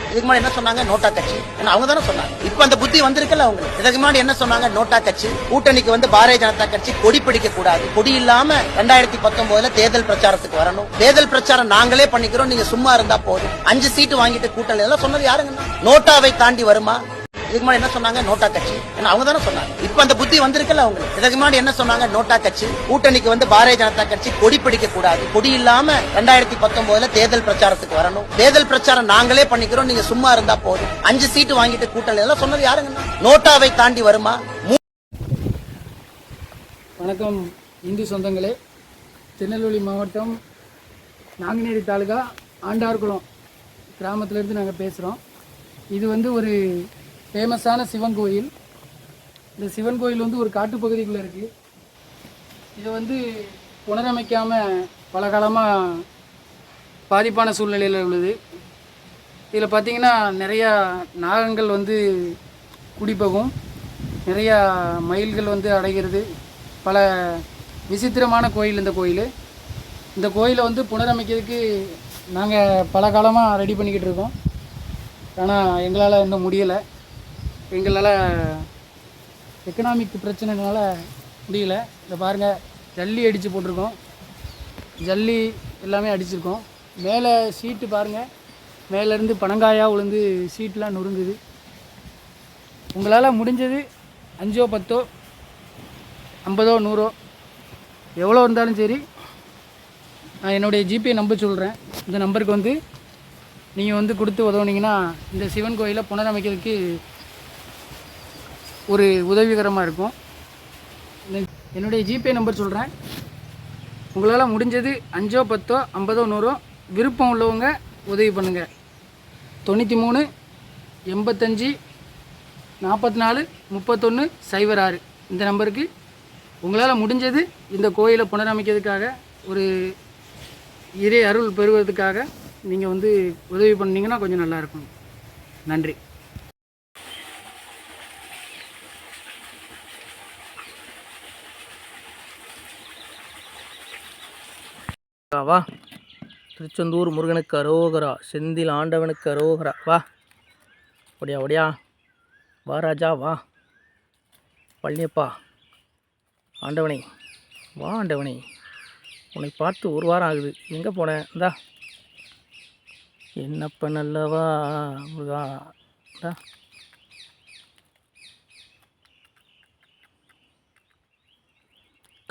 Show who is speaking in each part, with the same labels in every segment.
Speaker 1: இதுக்கு முன்னாடி என்ன சொன்னாங்க? நோட்டா கட்சி. அவங்க தானே சொன்னாங்க. இப்ப அந்த புத்தி வந்திருக்கல அவங்களுக்கு. இதுக்கு முன்னாடி என்ன சொன்னாங்க? நோட்டா கட்சி. கூட்டணிக்கு பாரதிய ஜனதா கட்சி கொடி பிடிக்க கூடாது, கொடி இல்லாம 2019 தேர்தல் பிரச்சாரத்துக்கு வரணும், தேர்தல் பிரச்சாரம் நாங்களே பண்ணிக்கிறோம், நீங்க சும்மா இருந்தா போதும், 5 சீட்டு வாங்கிட்டு கூட்டணி எல்லாம் சொன்னது யாருங்க? நோட்டாவை தாண்டி வருமா? இதுக்கு முன்னாடி என்ன சொன்னாங்க? நோட்டா கட்சி. அவங்க தானே சொன்னாங்க. இப்ப அந்த புத்தி வந்திருக்கல அவங்களுக்கு. இதுக்கு முன்னாடி என்ன சொன்னாங்க? நோட்டா கட்சி. கூட்டணிக்கு பாரதிய ஜனதா கட்சி கொடி பிடிக்க கூடாது, கொடி இல்லாம 2019 தேர்தல் பிரச்சாரத்துக்கு வரணும், தேர்தல் பிரச்சாரம் நாங்களே பண்ணிக்கிறோம், நீங்க சும்மா இருந்தா போதும், 5 சீட்டு வாங்கிட்டு கூட்டணி எல்லாம் சொன்னது யாருங்க? நோட்டாவை தாண்டி வருமா?
Speaker 2: வணக்கம் இந்து சொந்தங்களே. திருநெல்வேலி மாவட்டம் நாங்குநேரி தாலுகா ஆண்டார்குளம் கிராமத்திலேருந்து நாங்கள் பேசுகிறோம். இது ஒரு ஃபேமஸான சிவன் கோயில். இந்த சிவன் கோயில் ஒரு காட்டுப்பகுதிக்குள்ளே இருக்குது. இதை புனரமைக்காமல் பல காலமாக பாதிப்பான சூழ்நிலையில் உள்ளது. இதில் பார்த்திங்கன்னா நிறையா நாகங்கள் குடிபோகும், நிறையா மயில்கள் அடைகிறது. பல விசித்திரமான கோயில் இந்த கோயிலை புனரமைக்கிறதுக்கு நாங்கள் பல காலமாக ரெடி பண்ணிக்கிட்டு இருக்கோம். ஆனால் எங்களால் இன்னும் முடியலை. எங்களால் எக்கனாமிக் பிரச்சனைனால முடியல. இதை பாருங்கள், ஜல்லி அடித்து போட்டிருக்கோம், ஜல்லி எல்லாமே அடிச்சிருக்கோம். மேலே சீட்டு பாருங்கள், மேலேருந்து பனங்காயாக விழுந்து சீட்டெலாம் நொறுங்குது. உங்களால் முடிஞ்சது 5 10 50 100 எவ்வளோ இருந்தாலும் சரி, நான் என்னுடைய ஜிபே நம்பர் சொல்கிறேன். இந்த நம்பருக்கு நீங்கள் கொடுத்து உதவுனீங்கன்னா இந்த சிவன் கோயிலை புனரமைக்கிறதுக்கு ஒரு உதவிகரமாக இருக்கும். என்னுடைய ஜிபே நம்பர் சொல்கிறேன். உங்களால் முடிஞ்சது 5 10 50 100 விருப்பம் உள்ளவங்க உதவி பண்ணுங்கள். 93 85 44 31 06 இந்த நம்பருக்கு உங்களால் முடிஞ்சது இந்த கோயிலை புனரமைக்கிறதுக்காக, ஒரு இறை அருள் பெறுவதற்காக நீங்கள் உதவி பண்ணிங்கன்னா கொஞ்சம் நல்லாயிருக்கும். நன்றி.
Speaker 3: வா, திருச்செந்தூர் முருகனுக்கு அரோகரா, செந்தில் ஆண்டவனுக்கு அரோகரா. வா ஒடியா ஒடியா, வா ராஜா வா. பழனியப்பா ஆண்டவனே, வா ஆண்டவனே, உன்னை பார்த்து 1 வாரம் ஆகுது, எங்கே போனேன்? இந்தா என்னப்ப நல்லவா முருகா. இந்தா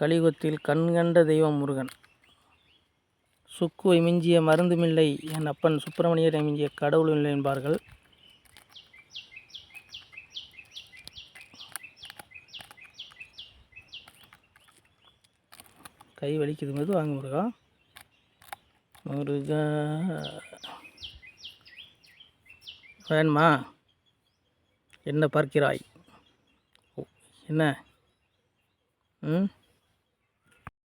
Speaker 3: கலியுகத்தில் கண்கண்ட தெய்வம் முருகன். சுக்குவை மிஞ்சிய மருந்துமில்லை, என் அப்பன் சுப்பிரமணியரை மிஞ்சிய கடவுளும் இல்லை என்பார்கள். கை வலிக்குது, மெது வாங்க முருகா. முருகா வேணுமா? என்ன பார்க்கிறாய்? என்ன?